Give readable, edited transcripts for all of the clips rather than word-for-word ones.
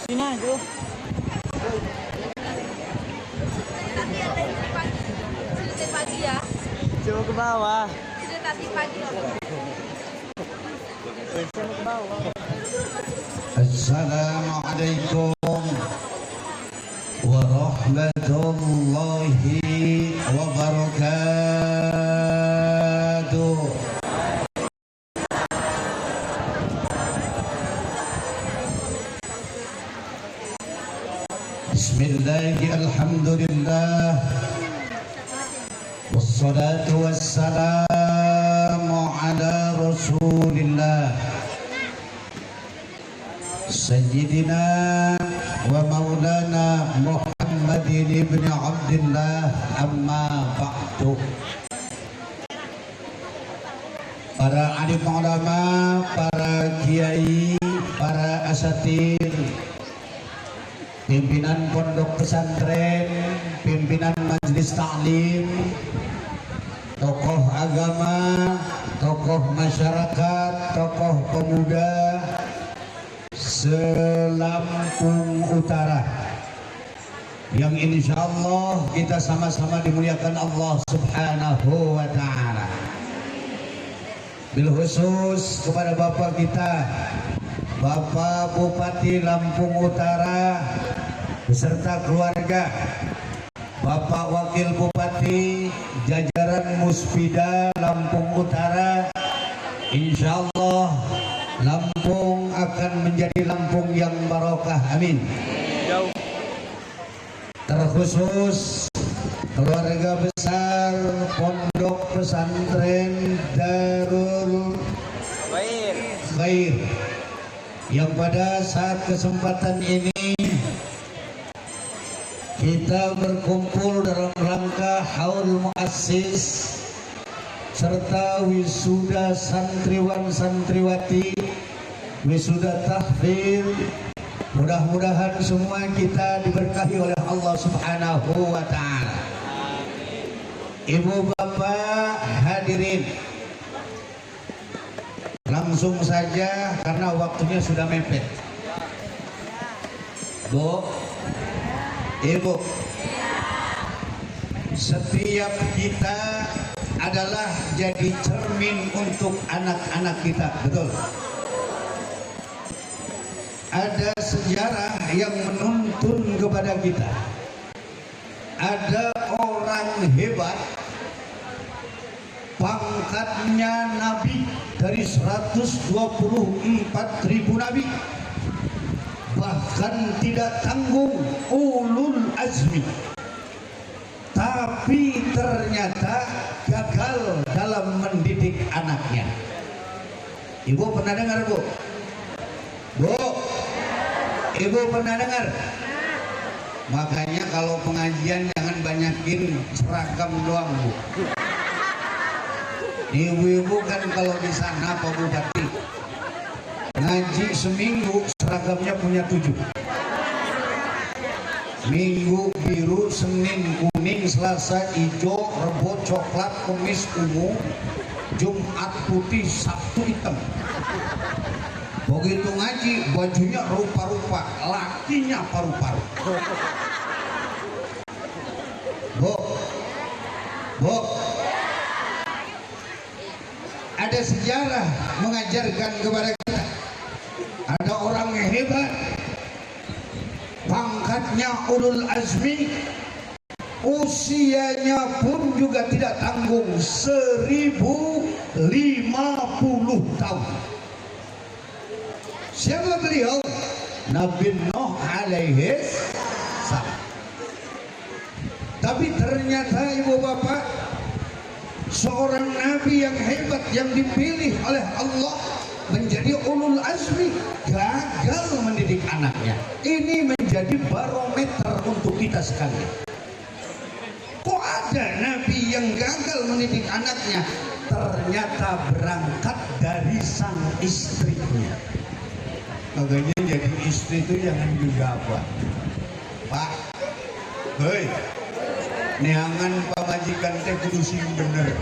Sini aja. Sudah pagi ya. Coba ke bawah. Sudah tadi pagi loh. Coba ke bawah. Assalamualaikum warahmatullahi wabarakatuh. Bismillahirrahmanirrahim. Alhamdulillah. Wassalatu wassalamu ala Rasulillah Sayyidina wa maulana Muhammadin ibn Abdullah, amma ba'du. Para alim ulama, para kiai, para asatir, pimpinan pondok pesantren, pimpinan majelis taklim, tokoh agama, tokoh masyarakat, tokoh pemuda se-Lampung Utara yang insyaallah kita sama-sama dimuliakan Allah Subhanahu wa ta'ala. Bil khusus kepada Bapak kita, Bapak Bupati Lampung Utara beserta keluarga, Bapak Wakil Bupati, jajaran Muspida Lampung Utara, insyaallah Lampung akan menjadi Lampung yang barokah, amin. Terkhusus keluarga besar Pondok Pesantren Darul Khair yang pada saat kesempatan ini kita berkumpul dalam rangka haul muassis serta wisuda santriwan santriwati, wisuda tahfidz. Mudah-mudahan semua kita diberkahi oleh Allah Subhanahu wa ta'ala. Ibu bapak hadirin, langsung saja karena waktunya sudah mepet. Bu, ibu, setiap kita adalah jadi cermin untuk anak-anak kita, betul? Ada sejarah yang menuntun kepada kita. Ada orang hebat, pangkatnya Nabi dari 124.000 Nabi, bahkan tidak tanggung, ulul azmi, tapi ternyata gagal dalam mendidik anaknya. Ibu pernah dengar, Bu? Bu, ibu pernah dengar? Makanya kalau pengajian jangan banyakin seragam doang, Bu. Ibu-ibu kan kalau di sana Pak Bupati ngaji seminggu seragamnya punya 7. Minggu biru, Senin kuning, Selasa hijau, Rebo coklat, Kamis ungu, Jumat putih, Sabtu hitam. Begitu ngaji bajunya rupa-rupa, lakinya paru-paru. Bu, Bu, ada sejarah mengajarkan kepada kita. Ada orang yang hebat, pangkatnya ulul azmi, usianya pun juga tidak tanggung 1050 tahun. Siapa beliau? Nabi Nuh alaihi salam. Tapi ternyata ibu bapak, seorang nabi yang hebat yang dipilih oleh Allah menjadi ulul azmi gagal mendidik anaknya. Ini menjadi barometer untuk kita sekalian. Kok ada nabi yang gagal mendidik anaknya? Ternyata berangkat dari sang istrinya. Makanya jadi istri itu jangan juga apa, Pak, hei, neangan pamajikan teh kudu sing bener.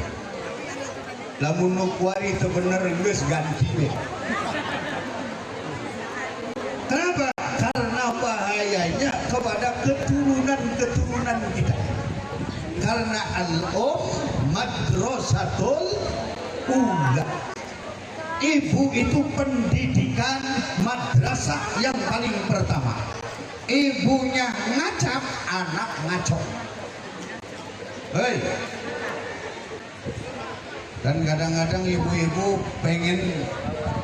lamun nu kuari itu bener geus ganti we. Kenapa? Karena bahayanya kepada keturunan-keturunan kita. Karena madrasatul ula. Ibu itu pendidikan madrasah yang paling pertama. Ibunya ngacap, anak ngaco. Hei. Dan kadang-kadang ibu-ibu pengen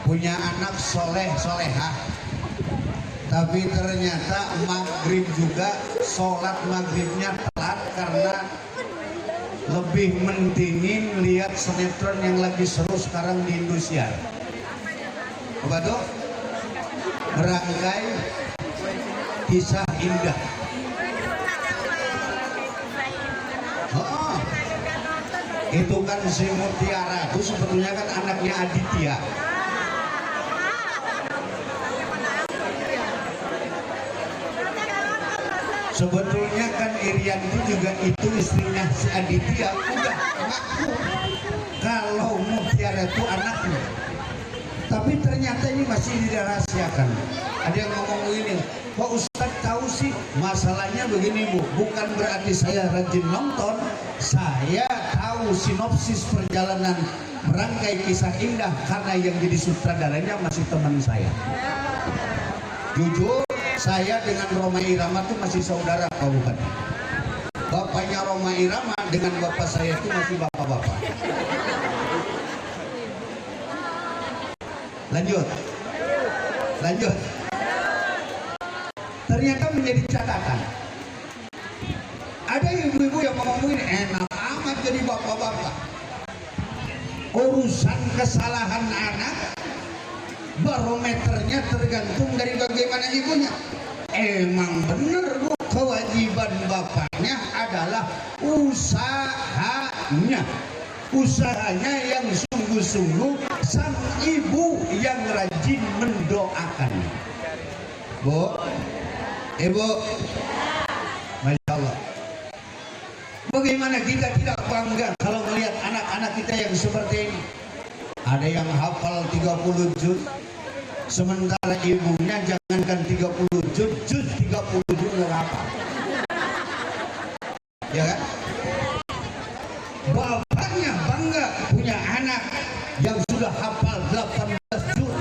punya anak soleh solehah, tapi ternyata maghrib juga sholat maghribnya telat karena lebih mentingin lihat sinetron yang lagi seru sekarang di Indosiar. Apa tuh? Merangkai kisah indah. Oh, itu kan si Mutiara itu sebetulnya kan anaknya Aditya. Sebetulnya kan Irian itu juga itu istrinya si Aditya. Udah ngaku kalau Mutiara itu anaknya. Tapi ternyata ini masih dirahasiakan. Ada yang ngomong begini, Pak Ustadz tahu sih masalahnya begini Bu, bukan berarti saya rajin nonton, saya tahu sinopsis perjalanan merangkai kisah indah karena yang jadi sutradaranya masih teman saya. Jujur, saya dengan Roma Irama itu masih saudara Pak Bupati. Bapaknya Roma Irama dengan bapak saya itu masih bapak-bapak. Lanjut. Ternyata menjadi catatan. Ada ibu-ibu yang ngomongin enak amat jadi bapak-bapak. Urusan kesalahan anak, barometernya tergantung dari bagaimana ibunya. Emang bener Bu, kewajiban bapaknya adalah usahanya. Usahanya yang sungguh-sungguh, sang ibu yang rajin mendoakan. Bu, Ibu, Masya Allah. Bagaimana kita tidak bangga kalau melihat anak-anak kita yang seperti ini? Ada yang hafal 30 juz, sementara ibunya jangankan 30 juz 30 juz nggak hafal. Ya kan? Bapaknya bangga punya anak yang sudah hafal 18 juz,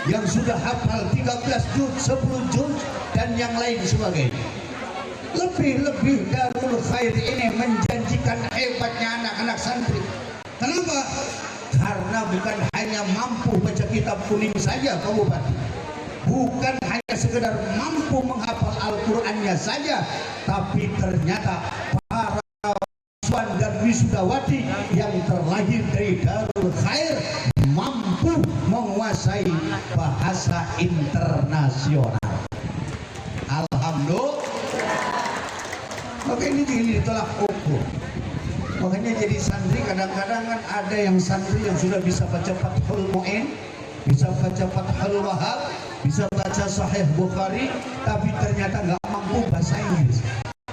yang sudah hafal 13 juz, 10 juz, dan yang lain sebagainya. Lebih-lebih Darul Khair ini menjanjikan hebatnya anak-anak santri. Kenapa? Karena bukan hanya mampu baca kitab kuning saja Pak Bupati, bukan hanya sekedar mampu menghafal Al-Qur'annya saja, tapi ternyata para siswa dan wisudawati yang terlahir dari Darul Khair mampu menguasai bahasa internasional. Alhamdulillah. Maka ini ditolak ukur. Makanya jadi santri kadang-kadang kan ada yang santri yang sudah bisa baca Fathul Mu'in, bisa baca Fathul Wahab, bisa baca Sahih Bukhari, tapi ternyata nggak mampu bahasa Inggris.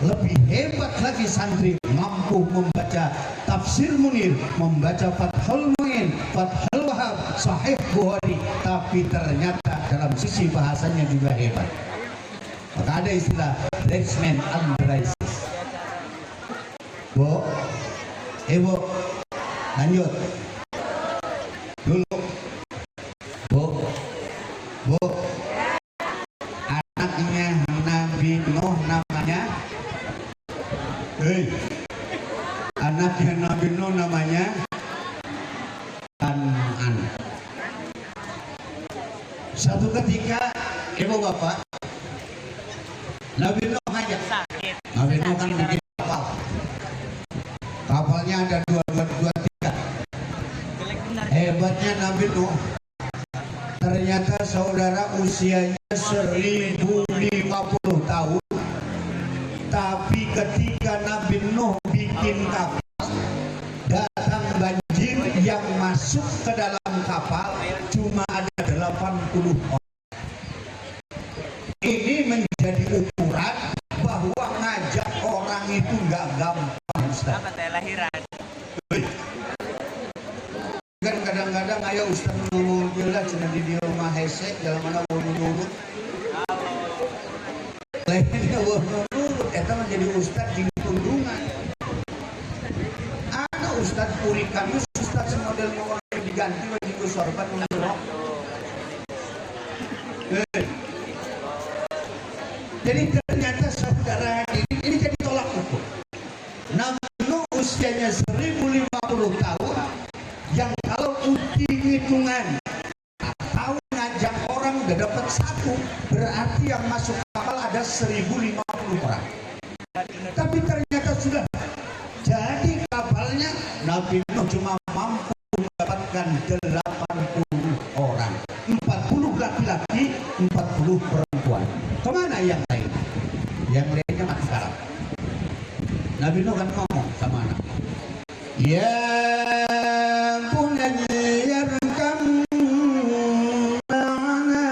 Lebih hebat lagi santri mampu membaca Tafsir Munir, membaca Fathul Mu'in, Fathul Wahab, Sahih Bukhari, tapi ternyata dalam sisi bahasanya juga hebat. Maka ada istilah Lexman Andraisis. Bu, Ibu, lanjut dulu. Bu, anaknya Nabi Nuh namanya, anaknya Nabi Nuh namanya Kan'an. Satu ketika, Ibu Bapak, Nabi Nuh ngajak. Nabi Nuh kan bikin kapal. Kapalnya ada 223. Hebatnya Nabi Nuh, ternyata saudara usianya 1050 tahun. Tapi ketika Nabi Nuh bikin kapal, datang banjir yang masuk ke dalam kapal cuma ada 80 orang. Ini menjadi ukuran bahwa ngajak orang itu nggak gampang. Ustaz. Kan kadang-kadang ayo Ustaz ngomong jelas cina di rumah hesek dalam mana nurut. Lainnya nurut, eta menjadi Ustaz di tundungan. Ada Ustaz purikan, Ustaz semodel mau diganti bagi sorban menurut. Jadi ternyata saudara ini jadi tolak ukur. Nabi Nuh usianya 1050 tahun, yang kalau uji hitungan atau ngajak orang udah dapat satu, berarti yang masuk kapal ada 1050 orang. Tapi ternyata sudah jadi kapalnya, Nabi Nuh cuma mampu mendapatkan 80 orang, 40 laki-laki, 40 perempuan. Kemana yang lain? Yang lainnya mati karam. Nabi Nuh kan ngomong sama anak, ya bunayya yarkam ma'ana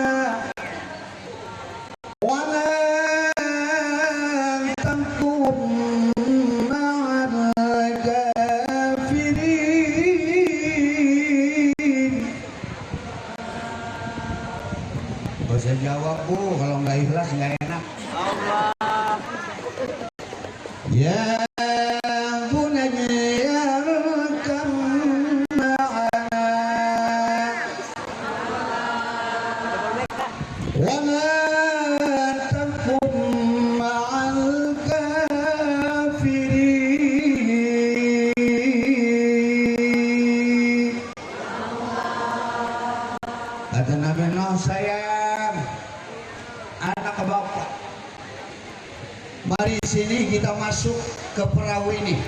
wa la takun ma'al kafirin. Gak usah jawab bu, kalau nggak ikhlas nggak enak. Ya bunayya yarkam ma'ana wa la takun ma'al kafirin. Kata Nabi Nuh, sayang anak bapak, mari sini kita masuk ke perahu ini.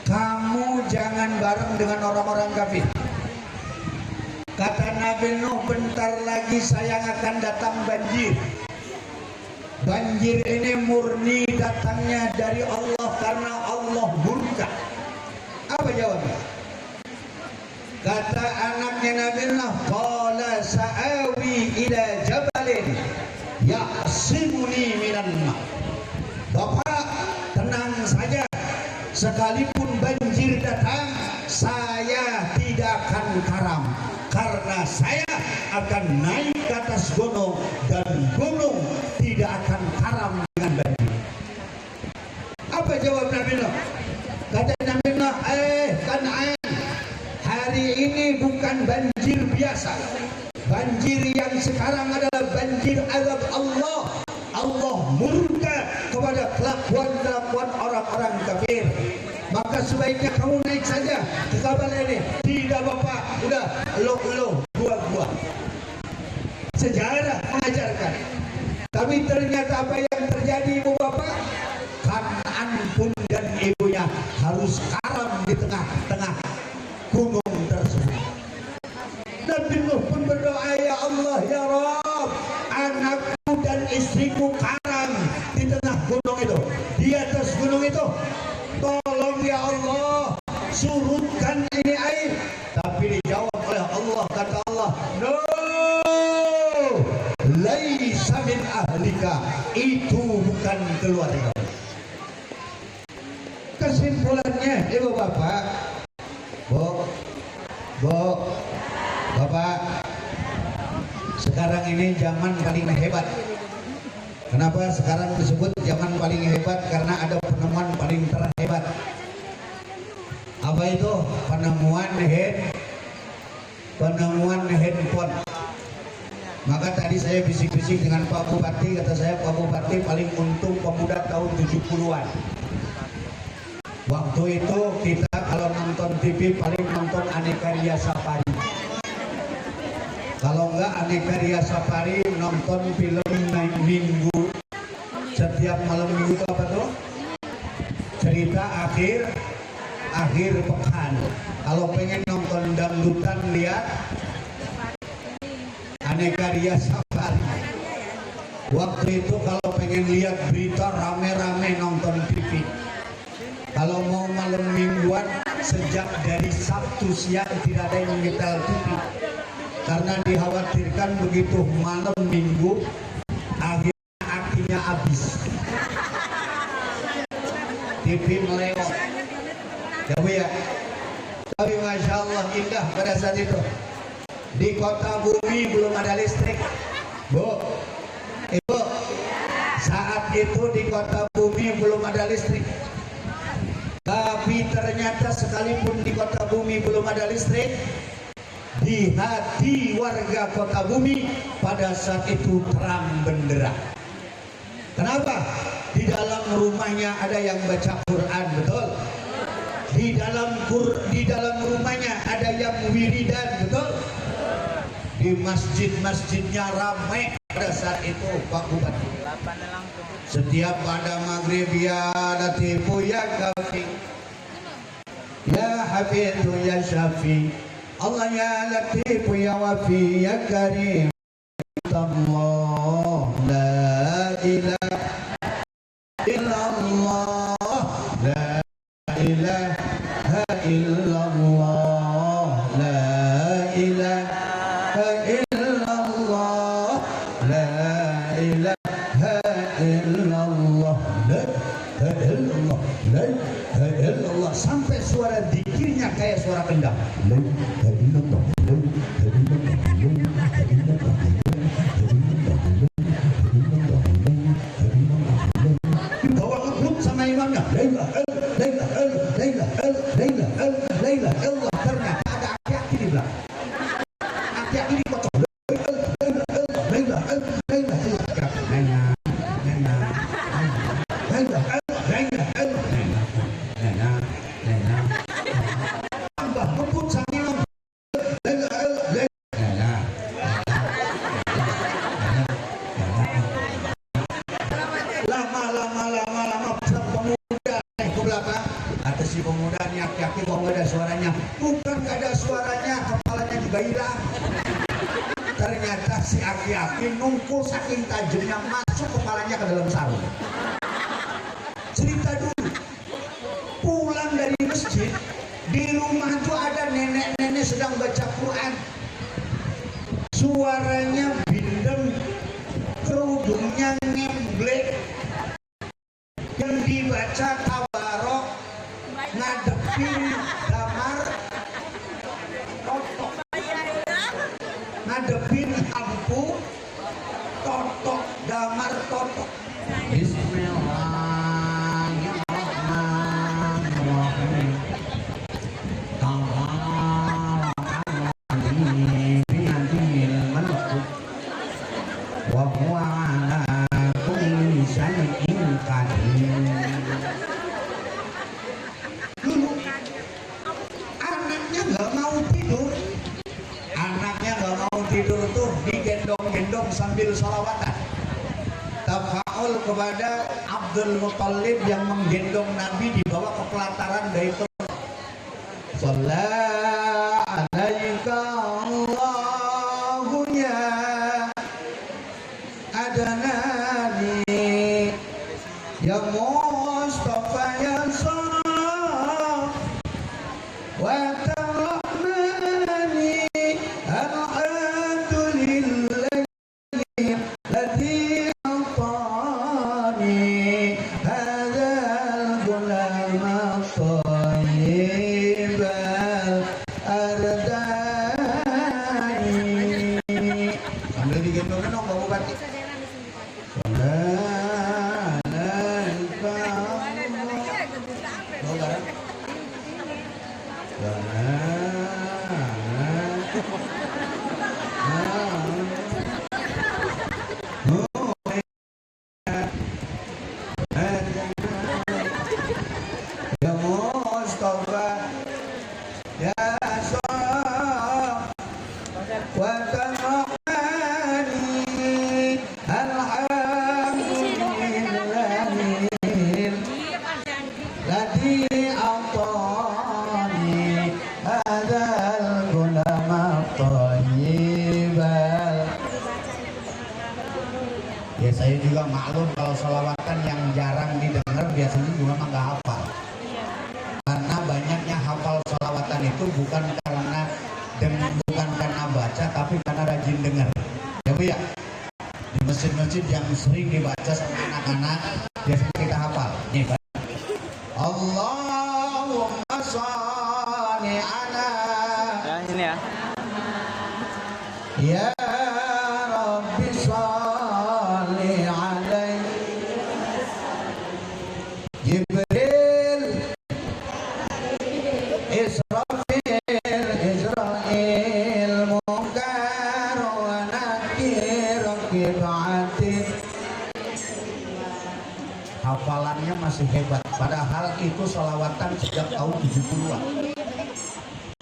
Kamu jangan bareng dengan orang-orang kafir. Kata Nabi Nuh, bentar lagi sayang akan datang banjir. Banjir ini murni datangnya dari Allah karena Allah murka. Apa jawabnya? Kata anaknya Nabi Nuh, qala sa'awi ila jabalin ya'simuni minan ma'. Bapak tenang saja, sekalipun banjir datang saya tidak akan karam, karena saya akan naik ke atas gunung dan gunung tidak akan karam dengan banjir. Apa jawab Nabi Nuh? Kata Nabi Nuh, Kan'an, hari ini bukan banjir biasa. Banjir yang sekarang adalah banjir azab Allah. Allah murka kepada kelakuan-kelakuan orang-orang kafir. Maka sebaiknya kamu naik saja ke kapal ini. Tidak bapak, udah lo gua. Sejarah mengajarkan. Tapi ternyata apa yang terjadi ibu bapak? Kan'an pun dan ibunya harus karam di tengah-tengah gunung tersebut. Nabi Nuh pun berdoa, ya Allah, ya Rabb, anakku dan istriku karam di tengah gunung itu, di atas gunung itu. Tolong ya Allah, surutkan ini air. Tapi dijawab oleh Allah, kata Allah, no, laisa min ahlika, itu bukan keluarga. Kesimpulannya, ibu bapak, bu, bapak, sekarang ini zaman paling hebat. Kenapa sekarang disebut zaman paling hebat? Karena ada penemuan paling terhebat. Apa itu? Penemuan handphone. Maka tadi saya bisik-bisik dengan Pak Bupati, kata saya Pak Bupati paling untung pemuda tahun 70-an. Waktu itu kita kalau nonton TV paling nonton Aneka Ria Safari. Kalau enggak Aneka Ria Safari, nonton film minggu. Setiap malam minggu itu apa tuh? Cerita akhir pekan. Kalau pengen nonton dangdutan, lihat Aneka Ria Safari. Waktu itu kalau pengen lihat berita rame-rame nonton TV. Kalau mau malam mingguan, sejak dari Sabtu siang tidak ada yang nyetel TV. Karena dikhawatirkan begitu malam minggu akhirnya akinya habis, TV melewat. Ya Bu ya. Tapi Masya Allah indah pada saat itu. Di kota bumi belum ada listrik. Bu, Ibu, saat itu di kota bumi belum ada listrik. Tapi ternyata sekalipun di kota bumi belum ada listrik, di hati warga kota bumi pada saat itu terang benderang. Kenapa? Di dalam rumahnya ada yang baca Quran, betul? Di dalam rumahnya ada yang wiridan, betul? Di masjidnya ramai pada saat itu, Pak Bupati. Setiap pada maghrib ya latifu ya kafi, ya hafidhu ya syafi, Allah ya latifu ya wafi ya karim, Allah la ilaha illallah, la ilaha illallah, la ilaha illallah, la ilaha illallah, la ilaha illallah, la ilaha illallah, sampai suara dikirnya kayak suara kendang. La ilaha illallah, la ilaha illallah, la ilaha illallah, bawa ngebut sama imamnya. La ilaha illallah. Ternyata ada aki-aki di belakang. Aki-aki di kocok. Tambah ngebut sama imam. Lama pemuda naik ke belakang. Atas si pemuda ini aki-aki kok nggak ada suaranya. Bukan nggak ada suaranya, kepalanya juga hilang. Ternyata si aki-aki nungkul saking tajamnya masuk kepalanya ke dalam sarung. Cerita dulu, pulang dari masjid, di rumah tuh ada nenek-nenek sedang baca Quran. Suaranya bindeng, kerudungnya ngemblek. Yang dibaca tabarok, ngadepin damar totok, ngadepin ampu totok, damar totok. Bismillahirrahmanirrahim. Wa huwa ala kulli syai'in qadir. Dulu anaknya nggak mau tidur. Anaknya nggak mau tidur tuh digendong-gendong sambil sholawatan. Tafaul kepada Abdul Muttalib yang menggendong Nabi dibawa ke pelataran Baitul. Sallallahu alaika Allahu ya Adnani ya Mustafa ya Saf wa tarahmani alhamdulillahi ladzi atani hadzal gulama thayyibal ardani. Sambil digendong-gendong Pak Bupati. Ya Mustafa ya Saf wa tarahmani alhamdulillahi ladzi atani hadzal gulama thayyibal. Ya saya juga maklum kalau sholawatan yang jarang didengar biasanya juga mah nggak hafal. Karena banyaknya hafal sholawatan itu bukan karena baca, tapi karena rajin dengar. Ya Bu ya. Di masjid-masjid yang sering dibaca sama anak-anak biasanya kita hafal. Nih, Allahumma sholli ala sini ya. Ya Rabbi sholli alaihi Jibril Israfil Israil Munkar wa Nakir Kibatin. Hafalannya masih hebat, padahal itu sholawatan sejak tahun 70-an.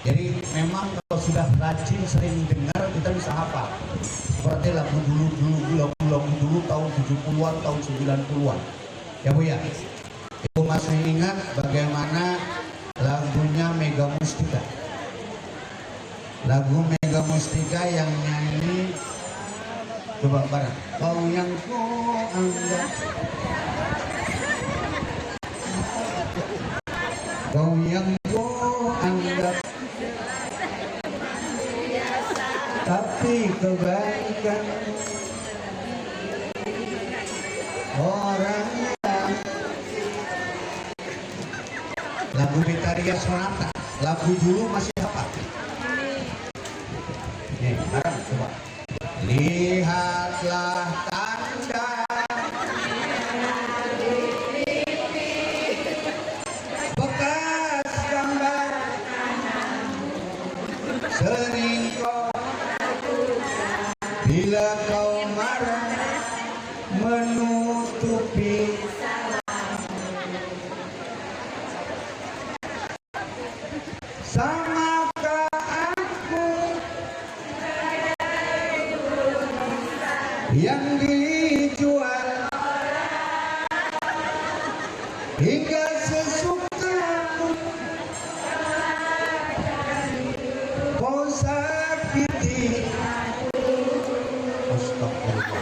Jadi memang kalau sudah rajin sering dengar kita bisa hafal. Seperti lagu dulu tahun 70-an, tahun 90-an. Ya Bu ya. Ibu masih ingat bagaimana lagunya Mega Mustika. Lagu Mega Mustika yang nyanyi coba bareng. Kau yang ku anggap, kau yang ku anggap, tapi kebaikan orang yang. Lagu Vitaria Sonata, lagu dulu masih apa? Nih, bareng coba. Lihatlah tanda bekas gambar sering kau bila kau marah menutupi samakah aku yang dijual hingga sesukamu kau sakiti. Astagfirullah.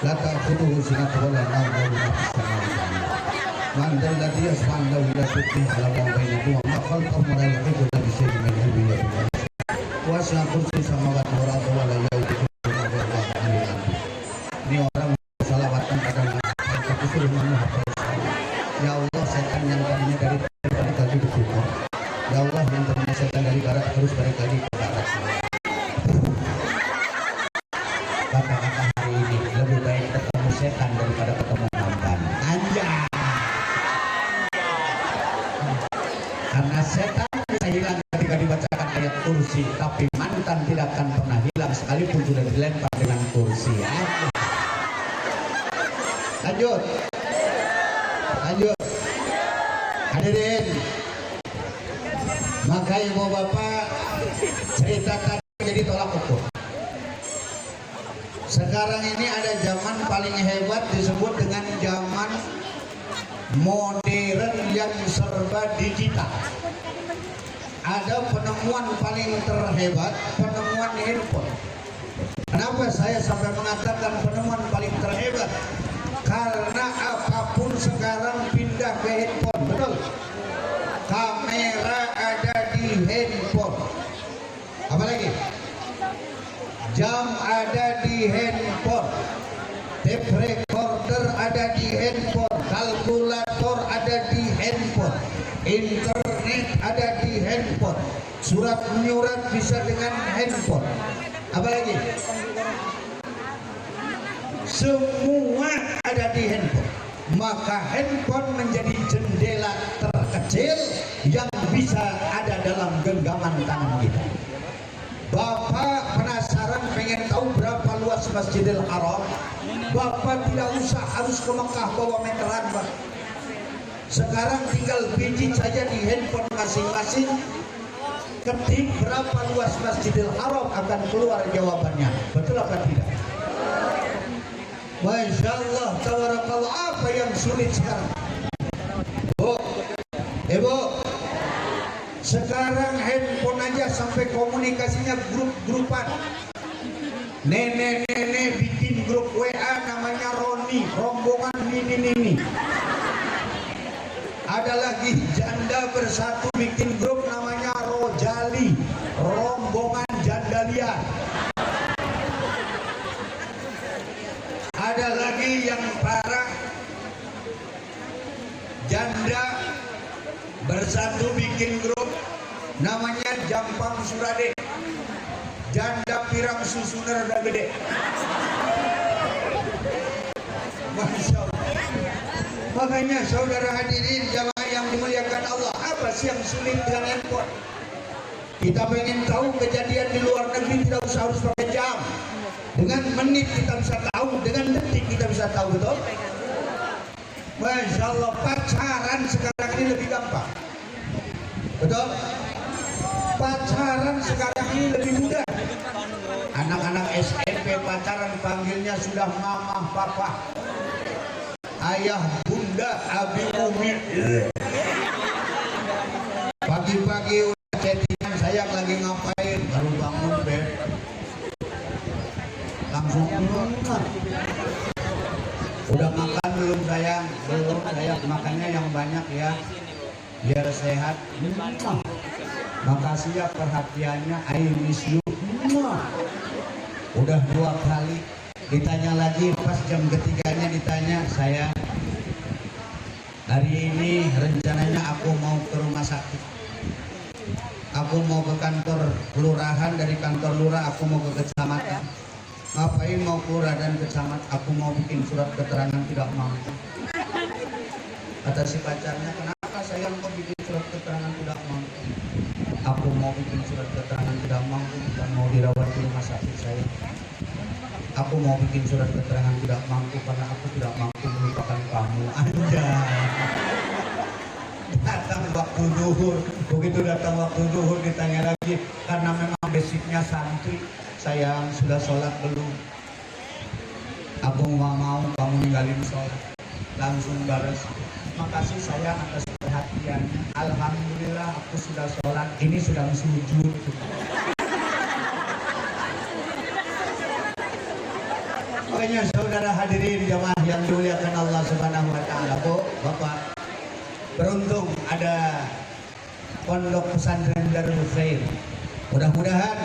La ta'khudhuhu sinatun wa la nawm lahu ma fis samawati man dhal ladzi yashfa'u lahu illa bi'idhnihi wa bainahum wa ma khalaqahum wa la yuhituna bi shay'in min ilmihi wa wasi'a kursiyuhu samawati wal arda wa la ya'uduhu hifdhuhuma. Ini orang salawatan kadang tapi suruh menghafal. Ya Allah, setan yang tadinya dari balik lagi ke timur. Ya Allah, yang tadinya setan dari barat terus balik lagi ke barat. Kata-kata hari ini lebih baik ketemu setan daripada ketemu mantan. Anjay. Karena setan bisa hilang ketika dibacakan ayat kursi, tapi mantan tidak akan pernah hilang sekalipun sudah dilempar dengan kursi. Lanjut. Lanjut. Hadirin. Maka ibu bapak, cerita tadi jadi tolak ukur. Sekarang ini ada zaman paling hebat disebut dengan zaman modern yang serba digital. Ada penemuan paling terhebat, penemuan handphone. Kenapa saya sampai mengatakan penemuan paling terhebat? Karena apapun sekarang pindah ke handphone, betul? Kamera ada di handphone. Apa lagi? Jam ada di handphone, tape recorder ada di handphone, kalkulator ada di handphone, internet ada di handphone, surat menyurat bisa dengan handphone. Apa lagi? Semua ada di handphone. Maka handphone menjadi jendela terkecil yang bisa ada dalam genggaman tangan kita. Bapak penasaran pengen tahu berapa luas Masjidil Haram? Bapak tidak usah harus ke Mekah bawa meteran, Pak. Sekarang tinggal biji saja di handphone masing-masing. Ketik berapa luas Masjidil Haram akan keluar jawabannya. Betul apa tidak? Masya Allah, tabarakallah. Apa yang sulit sekarang? Bu, Ibu, sekarang handphone aja sampai komunikasinya grup-grupan. Nenek-nenek bikin grup WA namanya Roni, rombongan Nini. Ada lagi janda bersatu bikin grup namanya Rojali, rombongan Jandalia. Ada lagi yang parah, janda bersatu bikin grup namanya Jampang Surade. Janda pirang susuner udah gede. Masya Allah. Makanya saudara hadirin jamaah yang dimuliakan Allah, apa sih yang sulit dengan handphone? Kita pengen tahu kejadian di luar negeri tidak usah harus pakai jam. Dengan menit kita bisa tahu, dengan detik kita bisa tahu, betul? Masya Allah, pacaran sekarang ini lebih gampang. Betul? Pacaran sekarang ini lebih mudah. Anak-anak SMP pacaran panggilnya sudah mama, papa, ayah, bunda, abi, umi. Pagi-pagi udah chattingan, sayang lagi ngapain? Baru bangun beb. Langsung makan. Udah makan belum sayang? Belum sayang, makannya yang banyak ya, biar sehat. Makasih ya perhatiannya, I miss you. Udah 2 kali. Ditanya lagi pas jam ketiganya ditanya, sayang, hari ini rencananya aku mau ke rumah sakit. Aku mau ke kantor kelurahan, dari kantor lurah aku mau ke kecamatan. Ngapain mau ke lurah dan kecamatan? Aku mau bikin surat keterangan tidak mampu. Kata si pacarnya, kenapa sayang kok bikin surat keterangan tidak mampu? Aku mau bikin surat keterangan tidak mampu, bukan mau dirawat di rumah sakit sayang. Aku mau bikin surat keterangan tidak mampu karena aku tidak mampu melupakan kamu. Anjay. Datang waktu zuhur, begitu datang waktu zuhur ditanya lagi, karena memang basicnya santri, sayang sudah sholat belum? Aku nggak mau kamu ninggalin sholat. Langsung balas, makasih sayang atas perhatiannya. Alhamdulillah aku sudah sholat, ini sedang sujud. Makanya saudara hadirin jamaah yang dimuliakan Allah Subhanahu wa taala, Bu, Bapak, beruntung ada Pondok Pesantren Darul Khair. Mudah-mudahan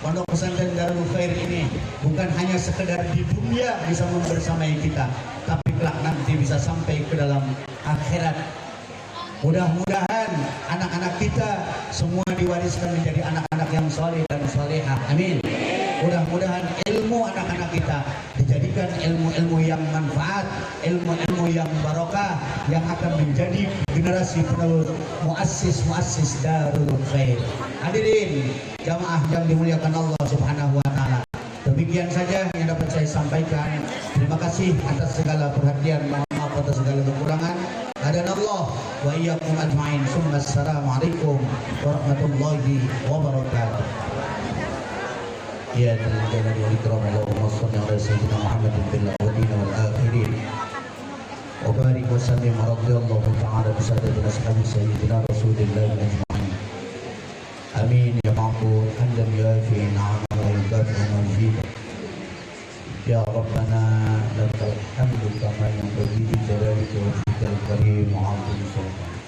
Pondok Pesantren Darul Khair ini bukan hanya sekedar di dunia bisa membersamai kita, tapi kelak nanti bisa sampai ke dalam akhirat. Mudah-mudahan anak-anak kita semua diwariskan menjadi anak-anak yang soleh dan solehah. Amin. Mudah-mudahan ilmu anak-anak kita dijadikan ilmu-ilmu yang manfaat, ilmu-ilmu yang barokah, yang akan menjadi generasi penerus muassis Darul Khair. Hadirin jamaah yang dimuliakan Allah Subhanahu wa taala. Demikian saja yang dapat saya sampaikan. Terima kasih atas segala perhatian, mohon maaf atas segala kekurangan. Hadanallah wa iyyakum ajmain. Assalamualaikum warahmatullahi wabarakatuh. Ya teman-teman yang dikram Allahumma shalli ala sayyidina Muhammadin fil awwalin wal akhirin wa barik wa sallim radhiyallahu ta'ala bi sayyidina ashabi sayyidina Rasulillah ajma'in. Amin ya ma'bud hamdan yafi ni'amahu wa yukafi mazid. Ya Rabbana lakal hamdu kama yanbaghi li jalalika wa wajhikal karim wa 'azimi sultanik.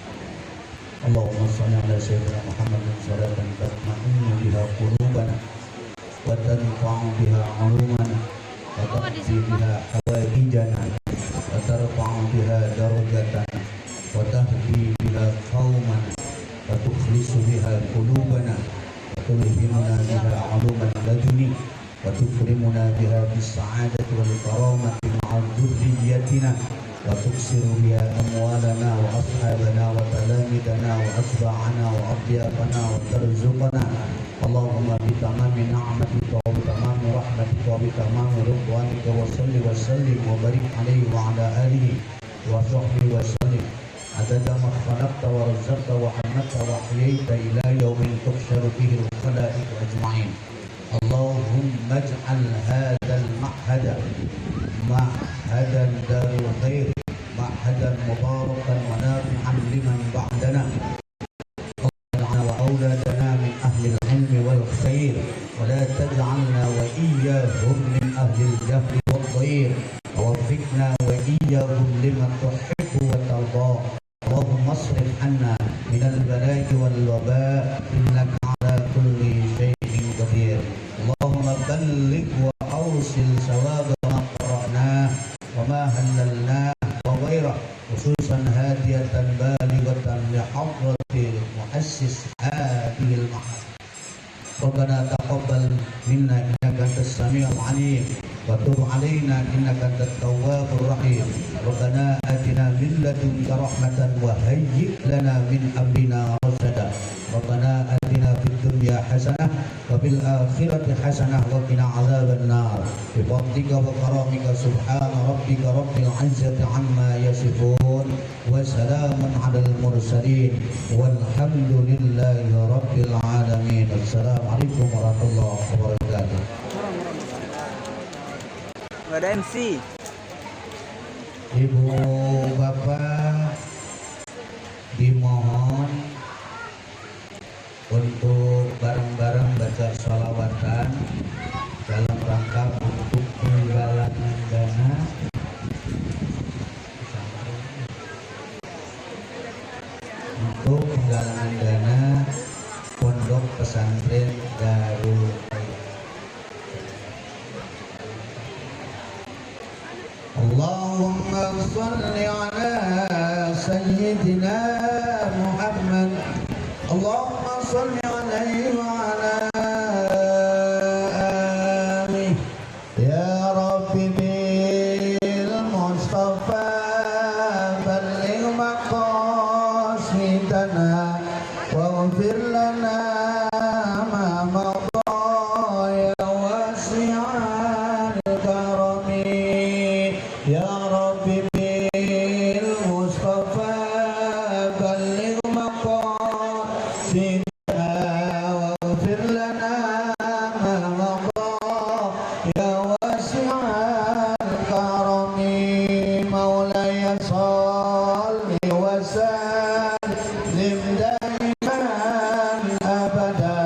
Allahumma shalli ala sayyidina Muhammadin salatan tatma'innu biha qulubana wa tanfa'u biha 'ulumana wa taqdi biha hawaijana wa tarfa'u biha darajatana wa tahdi biha qaumana wa tukhlisu biha qulubana wa tulhimuna biha 'uluman laduni wa tukrimuna biha bis sa'adati wal karamati ma'a dhurriyyatina wa tuksiru biha amwalana wa ashabana wa talamidana wa atba'ana wa adyafana wa tarzuqana. Allahumma bitamami ni'matika wa bitamami rahmatika wa bitamami ridwanika wa salli wa sallim wa barik alaihi wa ala alihi wa sahbihi wa sallim adada ma khalaqta wa razzaqta wa hamata wa ahyaita ila yaumin tuhsyaru fihi al-khalaiq ajma'in. Allahumma ij'al hadzal ma'hada ma'hadan darul khair ma'hadan mubarakan wa nafi'an liman ba'dana wa auladana min ahli al-ilm wal khair wa la taj'alna wa iyyahum min ahli al-jahl wal khair wa waffiqna wa iyyahum liman tuhibbu wa tarda. Allahumma asrif 'anna min al-bala'i wal waba' innaka 'ala kulli shay'in qadir. Allahumma balligh wa awsil sawaba ma qara'na wa ma halalna wa ghairah خصوصا هادية بالغة لحضرة مؤسس هذه المعهد. ربنا تقبل منا إنك أنت السميع العليم وتب علينا إنك أنت التواب الرحيم. ربنا آتنا من لدنك رحمة وهيئ لنا من أمرنا رشدا. ربنا آتنا في الدنيا حسنة وفي الآخرة حسنة وقنا عذاب النار بفضلك وكرمك. سبحان ربك رب العزة عما يصفون وسلام على المرسلين والحمد لله رب العالمين. السلام عليكم warahmatullahi wabarakatuh. Nggak ada MC. Ibu bapak dimohon untuk bareng-bareng baca sholawatan dalam rangka untuk penggalangan dana Pondok Pesantren Darul Allahumma shalli ala sayyidina Muhammad. Allahumma shalli alaihi wa ala alihi ya Rabbi bil Mustafa balligh maqasidana waghfir lana ma madha ya wasi'al karami ya Rabbi bil Mustafa balligh maqasidana waghfir lana ma madha ya wasi'al karami maulaya salli wa sallim daiman abada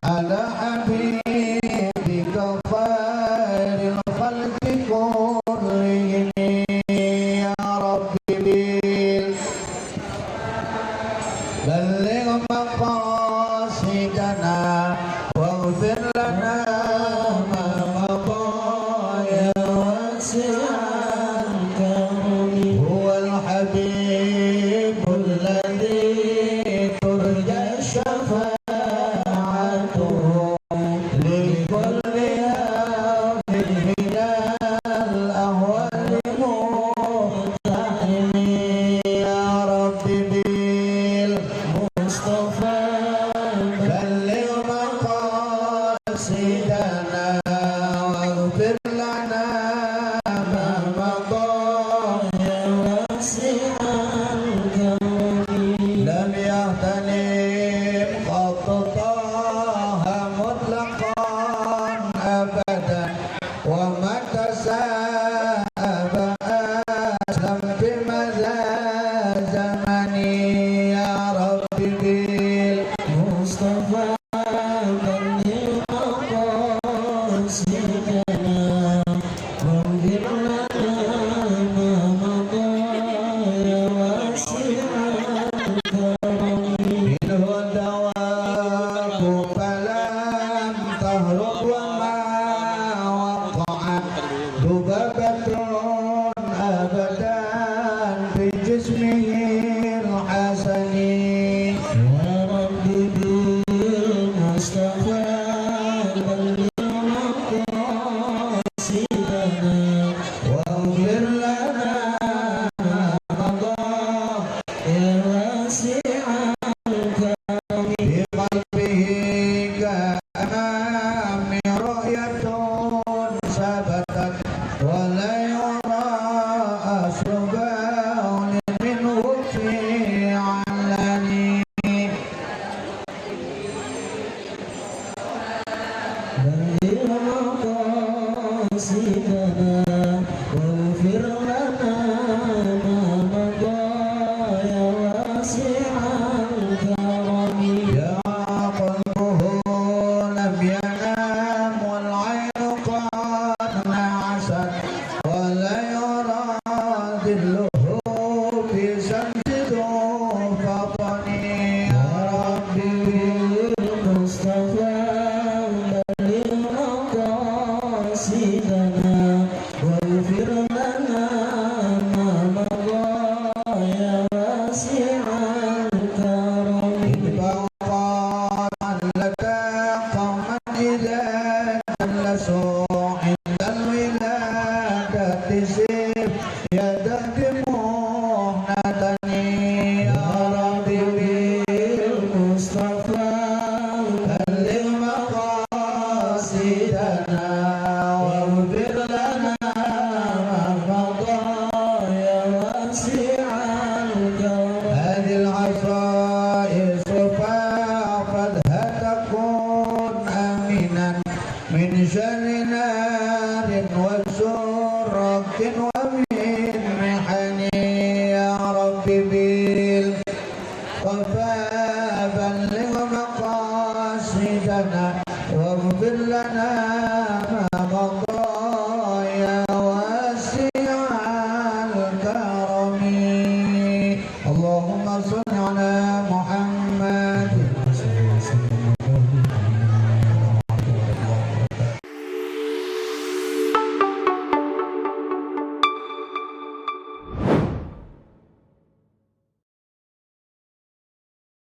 ala habibika khairil khalqi kullihim ya Rabbi bil balligh maqasidana waghfir lana ma madha ya wasi'al karami huwal habibul ladzi turja syafa'atuhu li kulli abdin minal ahwali muhtahimi ya Rabbi bil Mustafa balligh maqasidana waghfir lana ma madha ya wasi'al karami lam yahtanim qatataha mutlaqan abadan wa matasaba aslam bimadha zamani ya Rabbi bil Mustafa balligh maqasidana waghfir lana ma madha ya wasi'al karami minhu dawabu falam tahrub wa ma waqa'at dubabatun abadan fi jismihi al-hasani ya Rabbi bil Mustafa balligh maqasidana waghfir lana ma madha ya wasi'al karami bi qalbihi ka'amami ru'yatun sabatat wa la yura asru ba'un minhu fi 'alani جبريل فبلغ مقاصدنا واغفر لنا ما مضى يا واسع الكرم اللهم صل على محمد